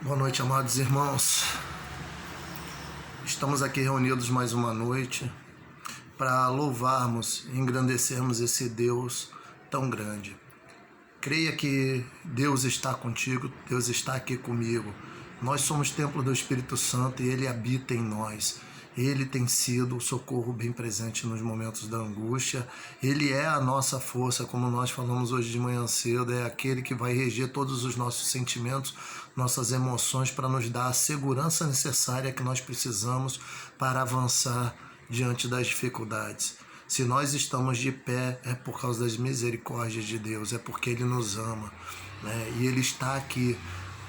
Boa noite, amados irmãos. Estamos aqui reunidos mais uma noite para louvarmos e engrandecermos esse Deus tão grande. Creia que Deus está contigo, Deus está aqui comigo. Nós somos templo do Espírito Santo e Ele habita em nós. Ele tem sido o socorro bem presente nos momentos da angústia. Ele é a nossa força, como nós falamos hoje de manhã cedo, é aquele que vai reger todos os nossos sentimentos, nossas emoções, para nos dar a segurança necessária que nós precisamos para avançar diante das dificuldades. Se nós estamos de pé, é por causa das misericórdias de Deus, é porque Ele nos ama, né? E Ele está aqui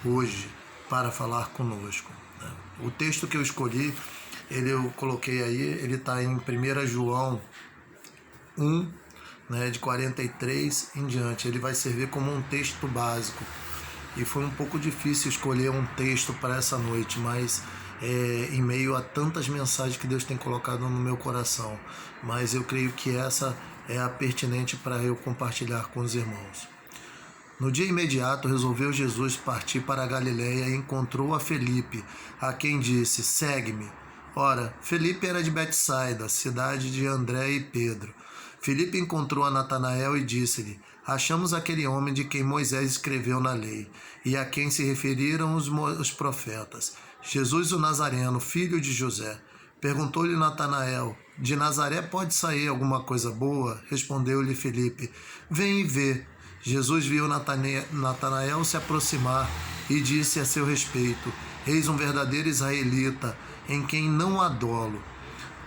hoje para falar conosco, né? O texto que eu escolhi, eu coloquei aí, ele está em 1 João 1, né, de 43 em diante. Ele vai servir como um texto básico. E foi um pouco difícil escolher um texto para essa noite, mas em meio a tantas mensagens que Deus tem colocado no meu coração. Mas eu creio que essa é a pertinente para eu compartilhar com os irmãos. No dia imediato, resolveu Jesus partir para a Galileia e encontrou a Felipe, a quem disse: segue-me. Ora, Felipe era de Betsaida, cidade de André e Pedro. Felipe encontrou a Natanael e disse-lhe: achamos aquele homem de quem Moisés escreveu na lei, e a quem se referiram os profetas, Jesus o Nazareno, filho de José. Perguntou-lhe Natanael: de Nazaré pode sair alguma coisa boa? Respondeu-lhe Felipe: vem e vê. Jesus viu Natanael se aproximar e disse a seu respeito: eis um verdadeiro israelita, em quem não há dolo.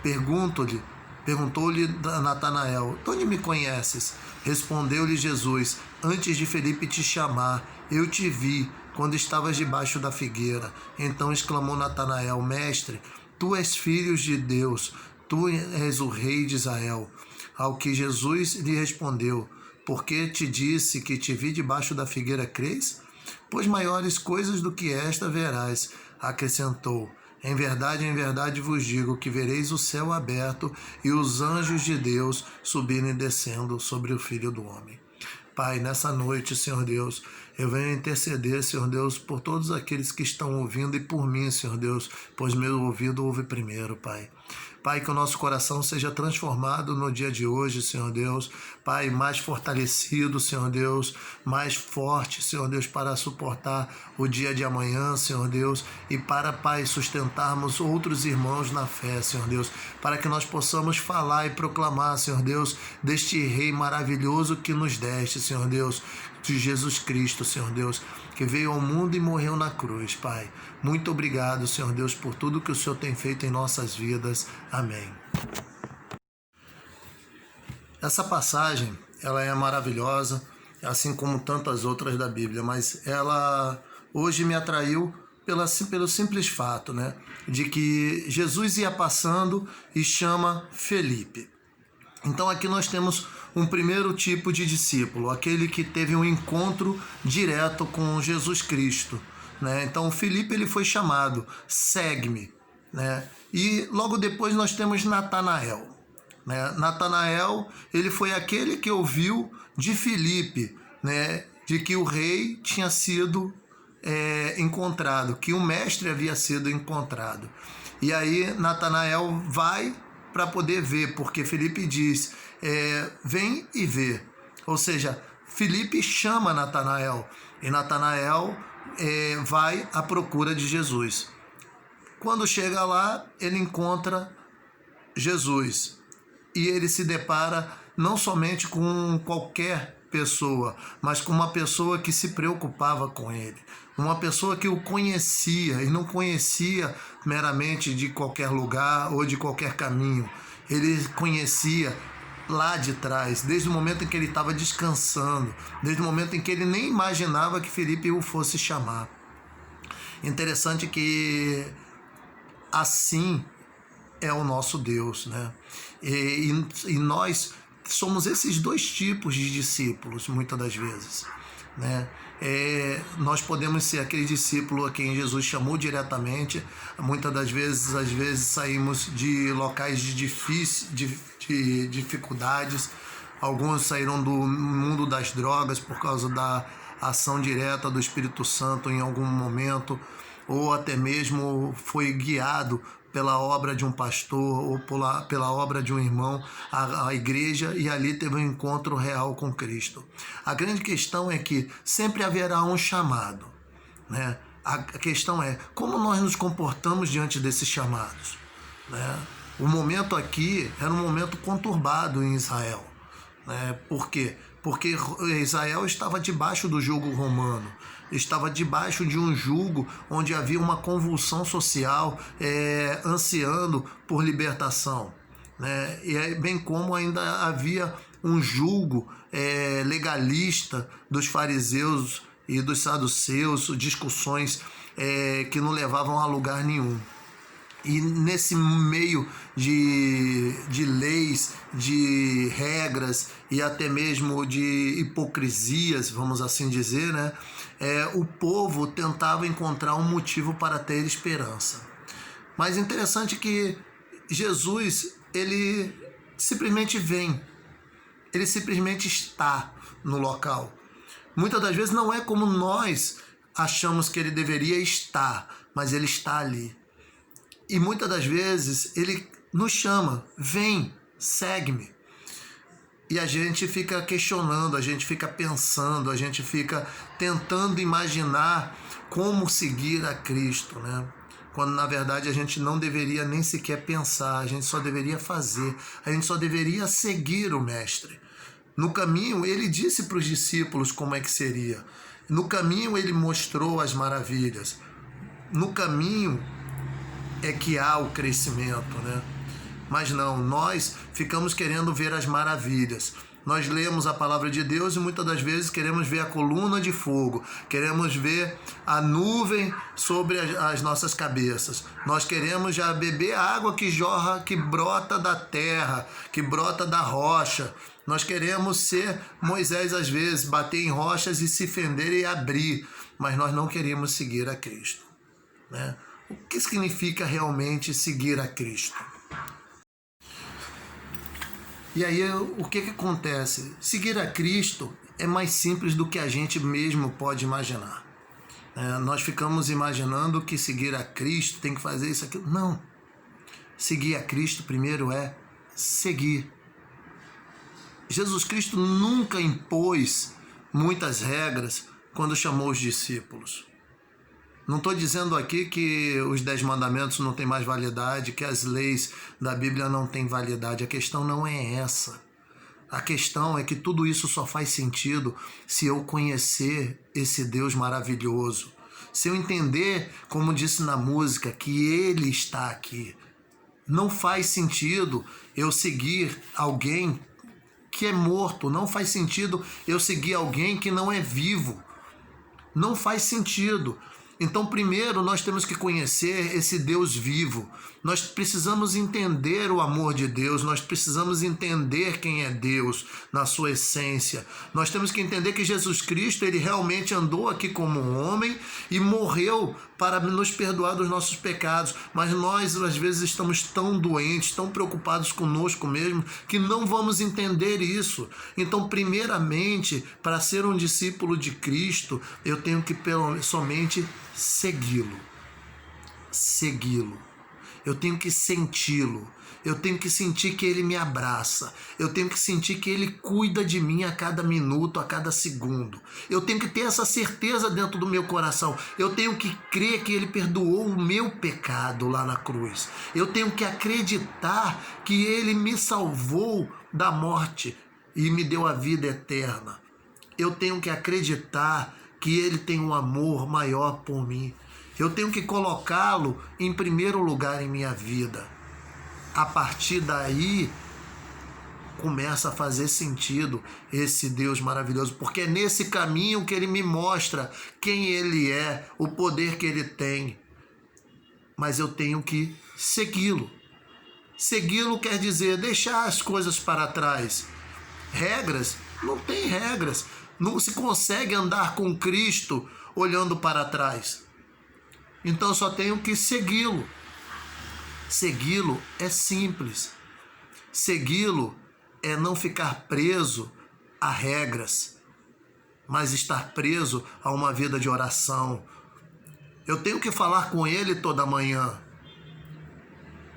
Perguntou-lhe Natanael: de onde me conheces? Respondeu-lhe Jesus: antes de Felipe te chamar, eu te vi quando estavas debaixo da figueira. Então exclamou Natanael: mestre, tu és filho de Deus, tu és o rei de Israel. Ao que Jesus lhe respondeu: porque te disse que te vi debaixo da figueira, crês? Pois maiores coisas do que esta verás. Acrescentou: em verdade vos digo que vereis o céu aberto e os anjos de Deus subindo e descendo sobre o Filho do Homem. Pai, nessa noite, Senhor Deus, eu venho interceder, Senhor Deus, por todos aqueles que estão ouvindo e por mim, Senhor Deus, pois meu ouvido ouve primeiro, Pai. Pai, que o nosso coração seja transformado no dia de hoje, Senhor Deus. Pai, mais fortalecido, Senhor Deus, mais forte, Senhor Deus, para suportar o dia de amanhã, Senhor Deus, e para, Pai, sustentarmos outros irmãos na fé, Senhor Deus, para que nós possamos falar e proclamar, Senhor Deus, deste Rei maravilhoso que nos deste, Senhor Deus, de Jesus Cristo, Senhor Deus, que veio ao mundo e morreu na cruz, Pai. Muito obrigado, Senhor Deus, por tudo que o Senhor tem feito em nossas vidas. Amém. Essa passagem, ela é maravilhosa, assim como tantas outras da Bíblia, mas ela hoje me atraiu pelo simples fato, né, de que Jesus ia passando e chama Felipe. Então aqui nós temos um primeiro tipo de discípulo, aquele que teve um encontro direto com Jesus Cristo, né? Então Felipe, ele foi chamado: segue-me, né? E logo depois nós temos Natanael, né? Natanael, ele foi aquele que ouviu de Felipe, né, de que o rei tinha sido encontrado, que o mestre havia sido encontrado. E aí Natanael vai para poder ver, porque Felipe diz: vem e vê. Ou seja, Felipe chama Natanael e Natanael vai à procura de Jesus. Quando chega lá, ele encontra Jesus e ele se depara não somente com qualquer pessoa, mas com uma pessoa que se preocupava com ele, uma pessoa que o conhecia e não conhecia meramente de qualquer lugar ou de qualquer caminho. Ele conhecia lá de trás, desde o momento em que ele estava descansando, desde o momento em que ele nem imaginava que Felipe o fosse chamar. Interessante que assim é o nosso Deus, né? E nós somos esses dois tipos de discípulos, muitas das vezes, né? Nós podemos ser aquele discípulo a quem Jesus chamou diretamente. Muitas das vezes, saímos de locais de dificuldades. Alguns saíram do mundo das drogas por causa da ação direta do Espírito Santo em algum momento, ou até mesmo foi guiado pela obra de um pastor ou pela obra de um irmão à igreja e ali teve um encontro real com Cristo. A grande questão é que sempre haverá um chamado, né? A questão é como nós nos comportamos diante desses chamados, né? O momento aqui era um momento conturbado em Israel, né? Por quê? Porque Israel estava debaixo do jugo romano, estava debaixo de um jugo onde havia uma convulsão social, ansiando por libertação, né? E bem como ainda havia um jugo legalista dos fariseus e dos saduceus, discussões que não levavam a lugar nenhum. E nesse meio de leis, de regras e até mesmo de hipocrisias, vamos assim dizer, né? O povo tentava encontrar um motivo para ter esperança. Mas interessante que Jesus, ele simplesmente vem, ele simplesmente está no local. Muitas das vezes não é como nós achamos que ele deveria estar, mas ele está ali. E muitas das vezes ele nos chama, vem, segue-me. E a gente fica questionando, a gente fica pensando, a gente fica tentando imaginar como seguir a Cristo, né? Quando na verdade a gente não deveria nem sequer pensar, a gente só deveria fazer, a gente só deveria seguir o Mestre. No caminho ele disse para os discípulos como é que seria. No caminho ele mostrou as maravilhas. No caminho é que há o crescimento, né? Mas não, nós ficamos querendo ver as maravilhas. Nós lemos a palavra de Deus e muitas das vezes queremos ver a coluna de fogo, queremos ver a nuvem sobre as nossas cabeças. Nós queremos já beber a água que jorra, que brota da terra, que brota da rocha. Nós queremos ser Moisés às vezes, bater em rochas e se fender e abrir, mas nós não queremos seguir a Cristo, né? O que significa realmente seguir a Cristo? E aí, o que acontece? Seguir a Cristo é mais simples do que a gente mesmo pode imaginar. Nós ficamos imaginando que seguir a Cristo tem que fazer isso, aquilo. Não. Seguir a Cristo primeiro é seguir. Jesus Cristo nunca impôs muitas regras quando chamou os discípulos. Não estou dizendo aqui que os 10 mandamentos não têm mais validade, que as leis da Bíblia não têm validade. A questão não é essa. A questão é que tudo isso só faz sentido se eu conhecer esse Deus maravilhoso. Se eu entender, como disse na música, que Ele está aqui. Não faz sentido eu seguir alguém que é morto. Não faz sentido eu seguir alguém que não é vivo. Não faz sentido. Então, primeiro, nós temos que conhecer esse Deus vivo. Nós precisamos entender o amor de Deus, nós precisamos entender quem é Deus na sua essência. Nós temos que entender que Jesus Cristo, ele realmente andou aqui como um homem e morreu para nos perdoar dos nossos pecados. Mas nós, às vezes, estamos tão doentes, tão preocupados conosco mesmo, que não vamos entender isso. Então, primeiramente, para ser um discípulo de Cristo, eu tenho que somente segui-lo. Eu tenho que senti-lo. Eu tenho que sentir que ele me abraça. Eu tenho que sentir que ele cuida de mim a cada minuto, a cada segundo. Eu tenho que ter essa certeza dentro do meu coração. Eu tenho que crer que ele perdoou o meu pecado lá na cruz. Eu tenho que acreditar que ele me salvou da morte e me deu a vida eterna. Eu tenho que acreditar que ele tem um amor maior por mim. Eu tenho que colocá-lo em primeiro lugar em minha vida. A partir daí, começa a fazer sentido esse Deus maravilhoso, porque é nesse caminho que ele me mostra quem ele é, o poder que ele tem. Mas eu tenho que segui-lo. Segui-lo quer dizer deixar as coisas para trás. Regras? Não tem regras. Não se consegue andar com Cristo olhando para trás. Então eu só tenho que segui-lo. Segui-lo é simples. Segui-lo é não ficar preso a regras, mas estar preso a uma vida de oração. Eu tenho que falar com Ele toda manhã.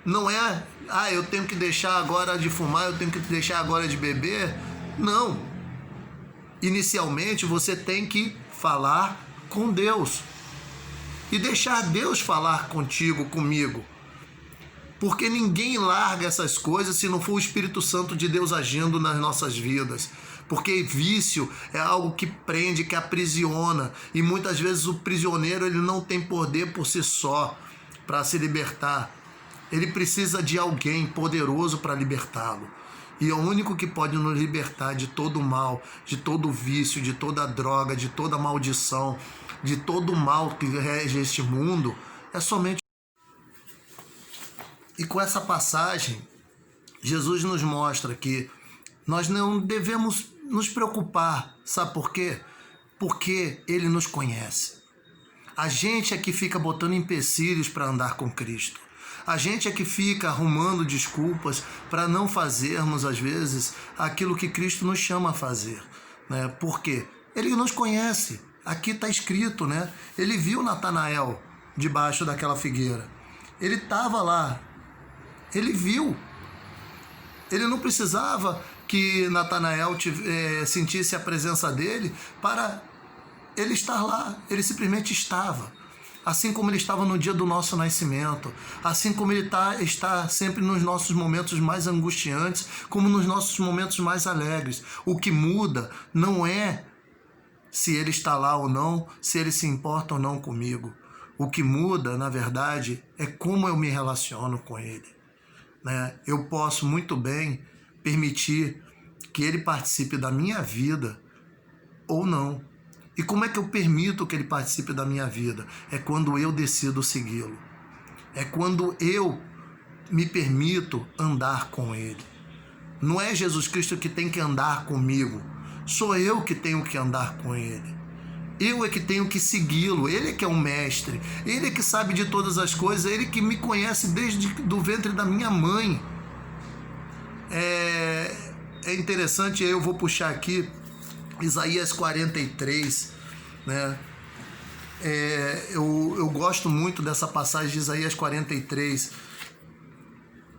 Não é, eu tenho que deixar agora de fumar, eu tenho que deixar agora de beber. Não. Inicialmente você tem que falar com Deus e deixar Deus falar contigo, comigo. Porque ninguém larga essas coisas se não for o Espírito Santo de Deus agindo nas nossas vidas. Porque vício é algo que prende, que aprisiona. E muitas vezes o prisioneiro ele não tem poder por si só para se libertar. Ele precisa de alguém poderoso para libertá-lo. E é o único que pode nos libertar de todo o mal, de todo o vício, de toda a droga, de toda a maldição, de todo o mal que rege este mundo, é somente. E com essa passagem, Jesus nos mostra que nós não devemos nos preocupar. Sabe por quê? Porque Ele nos conhece. A gente é que fica botando empecilhos para andar com Cristo. A gente é que fica arrumando desculpas para não fazermos, às vezes, aquilo que Cristo nos chama a fazer. Né? Por quê? Ele nos conhece. Aqui está escrito, né? Ele viu Natanael debaixo daquela figueira. Ele estava lá. Ele viu. Ele não precisava que Natanael sentisse a presença dele para ele estar lá. Ele simplesmente estava. Assim como ele estava no dia do nosso nascimento. Assim como ele está sempre nos nossos momentos mais angustiantes, como nos nossos momentos mais alegres. O que muda não é se ele está lá ou não, se ele se importa ou não comigo. O que muda, na verdade, é como eu me relaciono com ele. Né? Eu posso muito bem permitir que ele participe da minha vida ou não. E como é que eu permito que ele participe da minha vida? É quando eu decido segui-lo. É quando eu me permito andar com ele. Não é Jesus Cristo que tem que andar comigo. Sou eu que tenho que andar com ele. Eu é que tenho que segui-lo. Ele é que é o mestre. Ele é que sabe de todas as coisas. Ele que me conhece desde do ventre da minha mãe. É interessante, eu vou puxar aqui Isaías 43, né? Eu gosto muito dessa passagem de Isaías 43.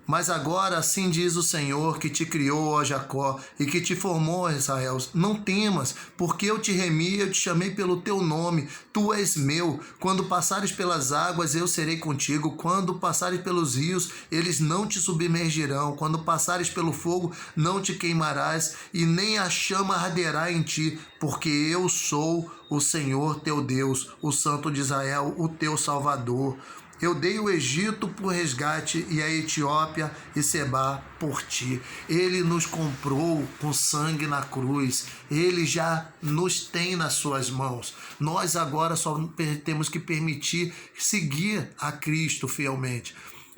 Mas agora assim diz o Senhor que te criou, ó Jacó, e que te formou, ó Israel. Não temas, porque eu te remi, eu te chamei pelo teu nome, tu és meu. Quando passares pelas águas, eu serei contigo. Quando passares pelos rios, eles não te submergirão. Quando passares pelo fogo, não te queimarás, e nem a chama arderá em ti, porque eu sou o Senhor teu Deus, o Santo de Israel, o teu Salvador. Eu dei o Egito por resgate e a Etiópia e Sebá por ti. Ele nos comprou com sangue na cruz. Ele já nos tem nas suas mãos. Nós agora só temos que permitir seguir a Cristo fielmente.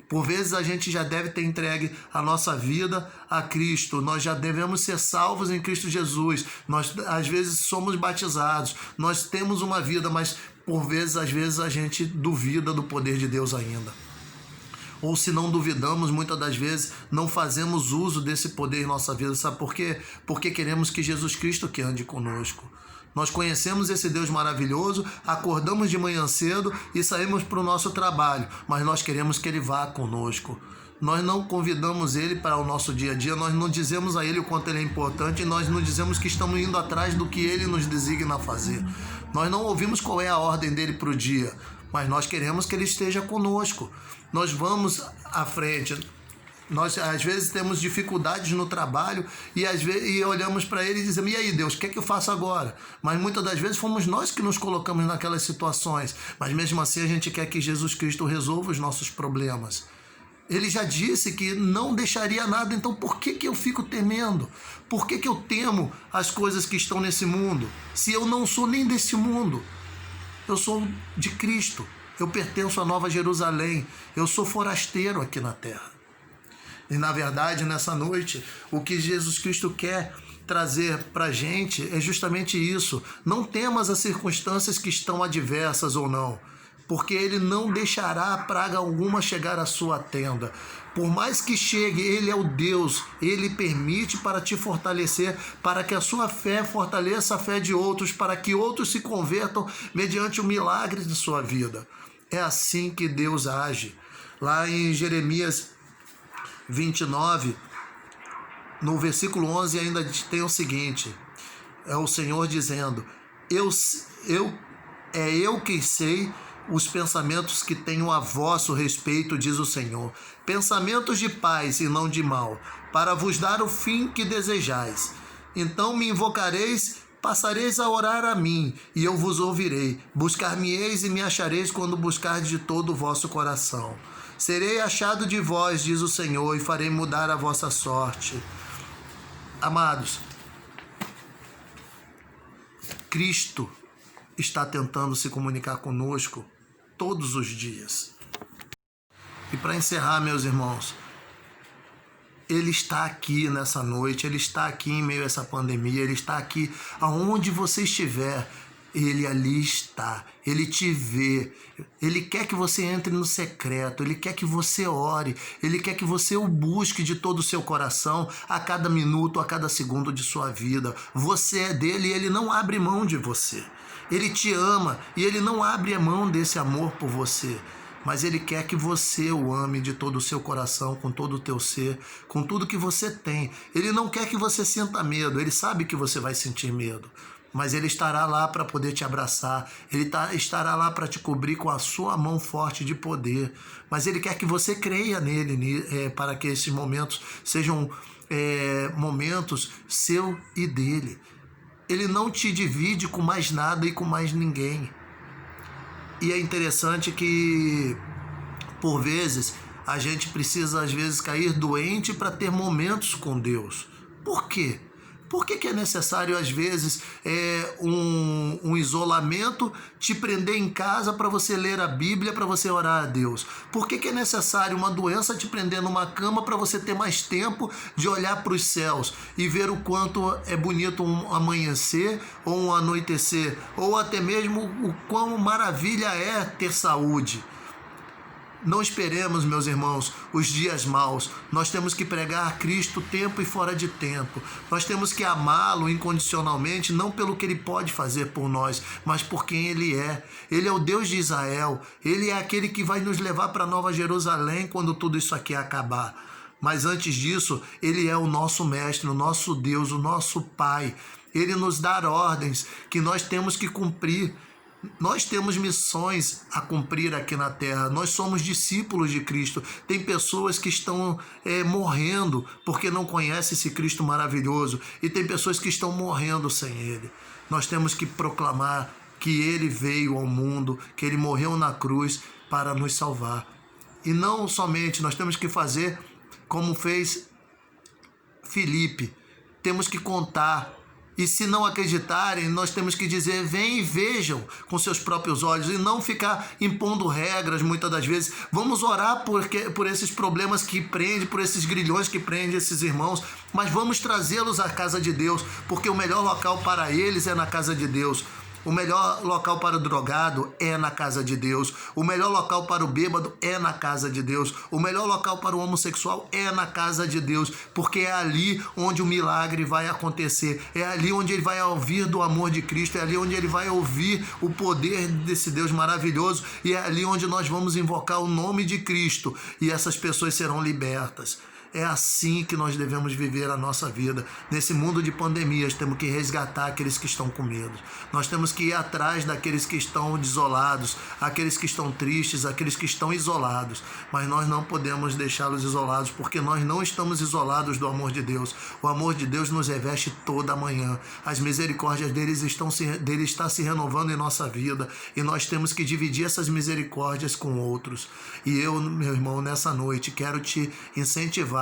Por vezes a gente já deve ter entregue a nossa vida a Cristo. Nós já devemos ser salvos em Cristo Jesus. Nós às vezes somos batizados. Nós temos uma vida, mas por vezes, às vezes a gente duvida do poder de Deus ainda. Ou se não duvidamos, muitas das vezes não fazemos uso desse poder em nossa vida. Sabe por quê? Porque queremos que Jesus Cristo que ande conosco. Nós conhecemos esse Deus maravilhoso, acordamos de manhã cedo e saímos para o nosso trabalho, mas nós queremos que Ele vá conosco. Nós não convidamos Ele para o nosso dia a dia, nós não dizemos a Ele o quanto Ele é importante, nós não dizemos que estamos indo atrás do que Ele nos designa a fazer. Nós não ouvimos qual é a ordem dele para o dia, mas nós queremos que Ele esteja conosco. Nós vamos à frente. Nós, às vezes, temos dificuldades no trabalho e olhamos para Ele e dizemos, e aí, Deus, o que é que eu faço agora? Mas muitas das vezes fomos nós que nos colocamos naquelas situações. Mas mesmo assim a gente quer que Jesus Cristo resolva os nossos problemas. Ele já disse que não deixaria nada, então por que eu fico temendo? Por que eu temo as coisas que estão nesse mundo? Se eu não sou nem desse mundo, eu sou de Cristo, eu pertenço à Nova Jerusalém, eu sou forasteiro aqui na terra. E na verdade, nessa noite, o que Jesus Cristo quer trazer para a gente é justamente isso. Não temas as circunstâncias que estão adversas ou não. porque Ele não deixará praga alguma chegar à sua tenda. Por mais que chegue, Ele é o Deus, Ele permite para te fortalecer, para que a sua fé fortaleça a fé de outros, para que outros se convertam mediante o milagre de sua vida. É assim que Deus age. Lá em Jeremias 29, no versículo 11 ainda tem o seguinte, é o Senhor dizendo, eu quem sei os pensamentos que tenho a vosso respeito, diz o Senhor, pensamentos de paz e não de mal, para vos dar o fim que desejais. Então me invocareis, passareis a orar a mim, e eu vos ouvirei. Buscar-me-eis e me achareis quando buscardes de todo o vosso coração. Serei achado de vós, diz o Senhor, e farei mudar a vossa sorte. Amados, Cristo está tentando se comunicar conosco todos os dias. E para encerrar, meus irmãos, Ele está aqui nessa noite, Ele está aqui em meio a essa pandemia, Ele está aqui aonde você estiver, Ele ali está, Ele te vê, Ele quer que você entre no secreto, Ele quer que você ore, Ele quer que você o busque de todo o seu coração, a cada minuto, a cada segundo de sua vida. Você é dele e Ele não abre mão de você. Ele te ama e Ele não abre a mão desse amor por você. Mas Ele quer que você o ame de todo o seu coração, com todo o teu ser, com tudo que você tem. Ele não quer que você sinta medo, Ele sabe que você vai sentir medo. Mas Ele estará lá para poder te abraçar, Ele estará lá para te cobrir com a sua mão forte de poder. Mas Ele quer que você creia nele, para que esses momentos sejam momentos seu e dele. Ele não te divide com mais nada e com mais ninguém. E é interessante que, por vezes, a gente precisa, às vezes, cair doente para ter momentos com Deus. Por quê? Por que é necessário, às vezes, um isolamento, te prender em casa para você ler a Bíblia, para você orar a Deus? Por que é necessário uma doença te prender numa cama para você ter mais tempo de olhar para os céus e ver o quanto é bonito um amanhecer ou um anoitecer, ou até mesmo o quão maravilha é ter saúde? Não esperemos, meus irmãos, os dias maus. Nós temos que pregar a Cristo tempo e fora de tempo. Nós temos que amá-lo incondicionalmente, não pelo que Ele pode fazer por nós, mas por quem Ele é. Ele é o Deus de Israel. Ele é aquele que vai nos levar para Nova Jerusalém quando tudo isso aqui acabar. Mas antes disso, Ele é o nosso mestre, o nosso Deus, o nosso Pai. Ele nos dá ordens que nós temos que cumprir. Nós temos missões a cumprir aqui na terra, nós somos discípulos de Cristo. Tem pessoas que estão morrendo porque não conhecem esse Cristo maravilhoso, e tem pessoas que estão morrendo sem Ele. Nós temos que proclamar que Ele veio ao mundo, que Ele morreu na cruz para nos salvar. E não somente, nós temos que fazer como fez Filipe, temos que contar. E se não acreditarem, nós temos que dizer, vem e vejam com seus próprios olhos, e não ficar impondo regras muitas das vezes. Vamos orar por esses problemas que prendem, por esses grilhões que prendem esses irmãos, mas vamos trazê-los à casa de Deus, porque o melhor local para eles é na casa de Deus. O melhor local para o drogado é na casa de Deus. O melhor local para o bêbado é na casa de Deus. O melhor local para o homossexual é na casa de Deus, porque é ali onde o milagre vai acontecer. É ali onde ele vai ouvir do amor de Cristo. É ali onde ele vai ouvir o poder desse Deus maravilhoso. E é ali onde nós vamos invocar o nome de Cristo e essas pessoas serão libertas. É assim que nós devemos viver a nossa vida. Nesse mundo de pandemias, temos que resgatar aqueles que estão com medo. Nós temos que ir atrás daqueles que estão desolados, aqueles que estão tristes, aqueles que estão isolados. Mas nós não podemos deixá-los isolados, porque nós não estamos isolados do amor de Deus. O amor de Deus nos reveste toda manhã. As misericórdias dele está se renovando em nossa vida, e nós temos que dividir essas misericórdias com outros. E eu, meu irmão, nessa noite, quero te incentivar.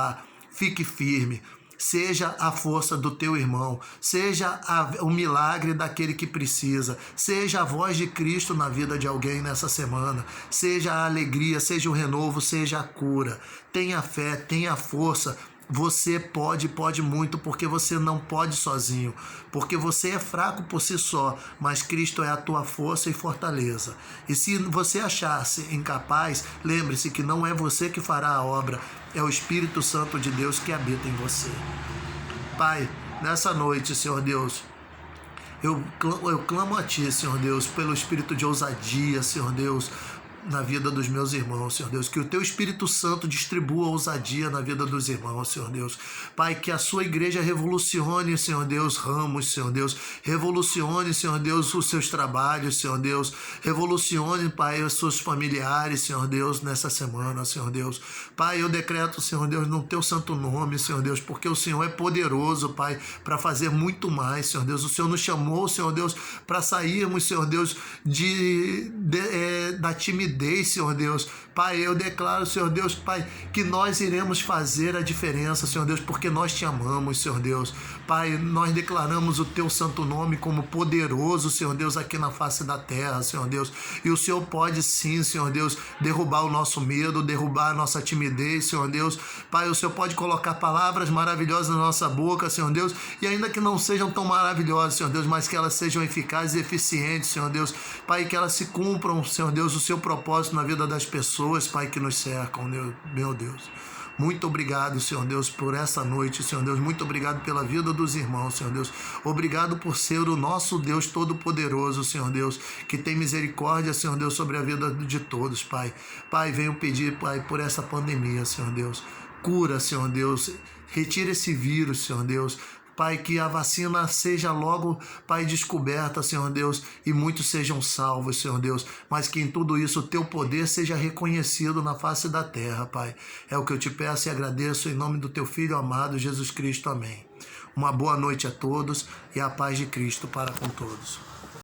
Fique firme, seja a força do teu irmão, seja o milagre daquele que precisa, seja a voz de Cristo na vida de alguém nessa semana, seja a alegria, seja o renovo, seja a cura. Tenha fé, tenha força, Você pode muito, porque você não pode sozinho, porque você é fraco por si só, mas Cristo é a tua força e fortaleza. E se você achar-se incapaz, lembre-se que não é você que fará a obra, é o Espírito Santo de Deus que habita em você. Pai, nessa noite, Senhor Deus, eu clamo a Ti, Senhor Deus, pelo espírito de ousadia, Senhor Deus, na vida dos meus irmãos, Senhor Deus, que o Teu Espírito Santo distribua ousadia na vida dos irmãos, Senhor Deus. Pai, que a Sua igreja revolucione, Senhor Deus, ramos, Senhor Deus, revolucione, Senhor Deus, os seus trabalhos, Senhor Deus, revolucione, Pai, os seus familiares, Senhor Deus, nessa semana, Senhor Deus. Pai, eu decreto, Senhor Deus, no Teu santo nome, Senhor Deus, porque o Senhor é poderoso, Pai, para fazer muito mais, Senhor Deus. O Senhor nos chamou, Senhor Deus, para sairmos, Senhor Deus, da timidez, Senhor Deus. Pai, eu declaro, Senhor Deus, Pai, que nós iremos fazer a diferença, Senhor Deus, porque nós Te amamos, Senhor Deus. Pai, nós declaramos o Teu santo nome como poderoso, Senhor Deus, aqui na face da terra, Senhor Deus. E o Senhor pode sim, Senhor Deus, derrubar o nosso medo, derrubar a nossa timidez, Senhor Deus. Pai, o Senhor pode colocar palavras maravilhosas na nossa boca, Senhor Deus, e ainda que não sejam tão maravilhosas, Senhor Deus, mas que elas sejam eficazes e eficientes, Senhor Deus. Pai, que elas se cumpram, Senhor Deus, o Seu propósito na vida das pessoas, Pai, que nos cercam, meu Deus. Muito obrigado, Senhor Deus, por essa noite, Senhor Deus. Muito obrigado pela vida dos irmãos, Senhor Deus. Obrigado por ser o nosso Deus Todo-Poderoso, Senhor Deus, que tem misericórdia, Senhor Deus, sobre a vida de todos, Pai. Pai, venho pedir, Pai, por essa pandemia, Senhor Deus. Cura, Senhor Deus. Retira esse vírus, Senhor Deus. Pai, que a vacina seja logo, Pai, descoberta, Senhor Deus, e muitos sejam salvos, Senhor Deus, mas que em tudo isso o Teu poder seja reconhecido na face da terra, Pai. É o que eu Te peço e agradeço em nome do Teu Filho amado, Jesus Cristo. Amém. Uma boa noite a todos e a paz de Cristo para com todos.